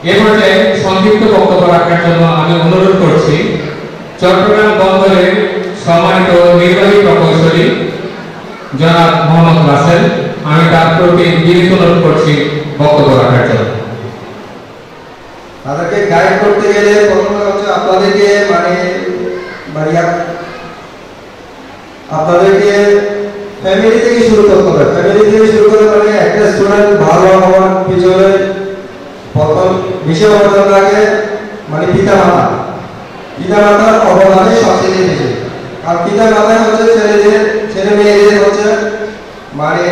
এ পর্যায়ে সংক্ষিপ্ত বক্তব্য রাখার জন্য আমি অনুরোধ করছি চট্টগ্রাম বন্দরের সম্মানিত নির্বাহী প্রকৌশলী জনাব মোহাম্মদ রাসেল, আমি তার প্রতি বিনীত অনুরোধ করছি বক্তব্য রাখার জন্য। তাদেরকে গাইড করতে গেলে প্রথমে হচ্ছে আপনাদেরকে আপনাদেরকে ফ্যামিলি থেকে শুরু করতে হবে। ফ্যামিলি থেকে শুরু করে মানে একটা স্টুডেন্ট ভালো হওয়ার পিছনে প্রথম বিষয় অবদান রাখে মানে পিতা মাতার অবদানে সবচেয়ে বেশি। আর পিতা মাতাই হচ্ছে ছেলে মেয়েদের হচ্ছে মানে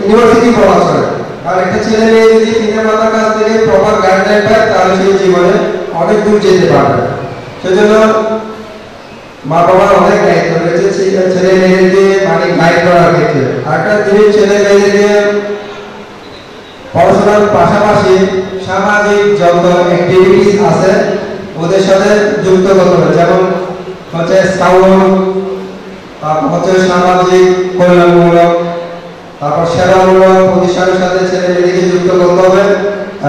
ইউনিভার্সিটি পড়া চলে। আর একটা ছেলে মেয়ে যদি পিতা মাতার কাছ থেকে প্রপার গাইডলাইন পায় তাহলে সেই জীবনে অনেক দূর যেতে পারবে। সেজন্য মা বাবার অনেক দায়িত্ব রয়েছে ছেলে মেয়েদেরকে মানে গাইড করার ক্ষেত্রে। আরেকটা জিনিস, ছেলে মেয়েদেরকে পড়াশোনার পাশাপাশি সামাজিক যত অ্যাক্টিভিটিস আছে ওদের সাথে যুক্ত করতে হবে। যেমন হচ্ছে স্কাউট, তারপর হচ্ছে সামাজিক কল্যাণমূলক, তারপর সেবামূলক প্রতিষ্ঠানের সাথে ছেলে মেয়েদেরকে যুক্ত করতে হবে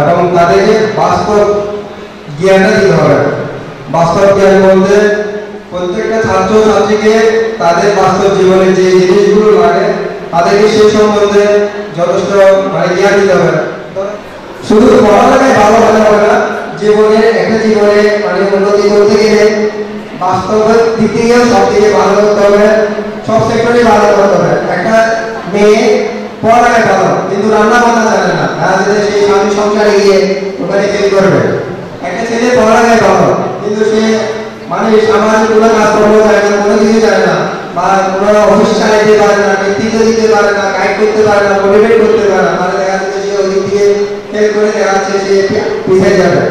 এবং তাদেরকে বাস্তব জ্ঞানটা দিতে হবে। বাস্তব জ্ঞান বলতে প্রত্যেকটা ছাত্র ছাত্রীকে তাদের বাস্তব জীবনে যে জিনিসগুলো লাগে তাদেরকে সেই সম্বন্ধে যথেষ্ট মানে জ্ঞান দিতে হবে। শুধু পড়ালেখায় ভালো হলে হবে না, একটা জীবনে মানে উন্নতি করতে গেলে বাস্তবের দিক থেকে সব দিকে ভালো করতে হবে, সব সেক্টরে ভালো করতে হবে। একটা মেয়ে পড়ালেখায় ভালো কিন্তু রান্না বান্না জানে না, তাহলে সেই স্বামী সংসারে গিয়ে ওখানে ফেল করবে। একটা ছেলে পড়ালেখায় ভালো কিন্তু সে মানে সামাজিক কোনো কাজকর্ম জানে না, কোনো কিছু জানে না, বা কোনো অফিস চালাইতে পারে না, নেতৃত্ব দিতে পারে না, গাইড করতে পারে না, মোটিভেট করতে পারে না, তাহলে দেখা যাচ্ছে সে ওই দিক থেকে ফেল করে দেখা যাচ্ছে সে পিছিয়ে যাবে।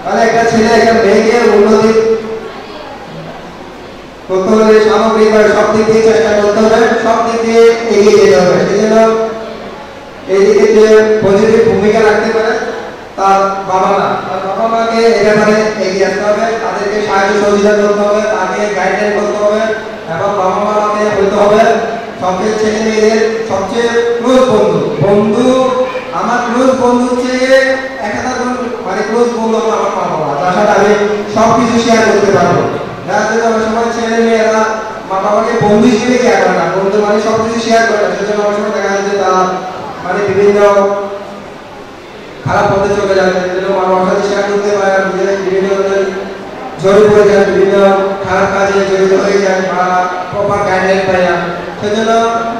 তাহলে একটা ছেলে একটা মেয়েকে উন্নতি করতে হলে সামগ্রিকভাবে সব দিক দিয়ে চেষ্টা করতে হবে, সব দিক দিয়ে এগিয়ে যেতে হবে। সেই জন্য এই দিকে যে পজিটিভ ভূমিকা রাখতে পারে তার বাবা মাকে এ ব্যাপারে এগিয়ে আসতে হবে, তাদেরকে সাহায্য সহযোগিতা করতে হবে, তাকে গাইডলাইন করতে হবে এবং বাবা মাকে হইতে হবে সবচেয়ে ছেলে মেয়েদের সবচেয়ে ক্লোজ বন্ধু। আমার ক্লোজ বন্ধু হচ্ছে মানে ক্লোজ বন্ধু আমার মা বাবা, যার সাথে আমি সবকিছু শেয়ার করতে পারবো। যার জন্য অনেক সময় ছেলে মেয়েরা মা বাবাকে বন্ধু হিসেবে কেয়ার করে না, বন্ধু মানে সবকিছু শেয়ার করে না। সেজন্য অনেক সময় দেখা যাচ্ছে তারা মানে বিভিন্ন খারাপ পথে চলে যাবে, মা বাবার সাথে শেয়ার করতে পারে না, বিভিন্ন জড়িয়ে পড়ে যায়, বিভিন্ন খারাপ কাজে জড়িত হয়ে যায় বা প্রপার গাইডলাইন পায় না। সেজন্য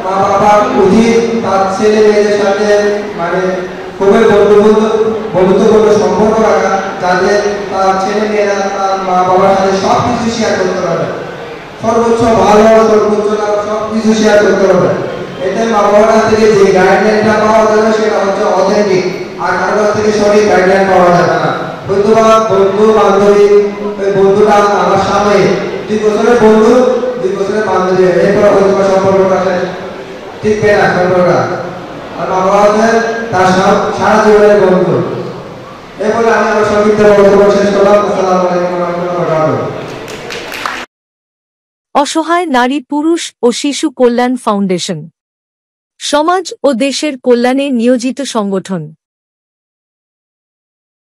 মা বাবার উচিত তার ছেলে মেয়েদের সাথে মানে খুবই বন্ধুত্বপূর্ণ সম্পর্ক রাখা, যাতে তার ছেলে মেয়েরা তার মা বাবার সাথে সব কিছু শেয়ার করতে পারে, সর্বোচ্চ ভালো সর্বোচ্চ সব কিছু শেয়ার করতে পারে। এতে মা বাবার কাছ থেকে যে গাইডলাইনটা পাওয়া যাবে সেটা হচ্ছে অথেন্টিক, আর কারোর কাছ থেকে সঠিক গাইডলাইন পাওয়া যাবে না। হয়তো বা বন্ধু বান্ধবী, ওই বন্ধুটা আমার সামনে 2 বছরের বন্ধু 2 বছরের বান্ধবী, এরপর হয়তো বা সম্পর্কটা টিকবে না সম্পর্কটা। আর মা বাবা হচ্ছে তার সারা জীবনের বন্ধু। এরপরে আমি আমার সংক্ষিপ্ত বক্তব্য শেষ করলাম। আসসালামু আলাইকুম ওয়া রাহমাতুল্লাহি ওয়া বারাকাতুহু। অসহায় নারী, পুরুষ ও শিশু কল্যাণ ফাউন্ডেশন সমাজ ও দেশের কল্যাণে নিয়োজিত সংগঠন।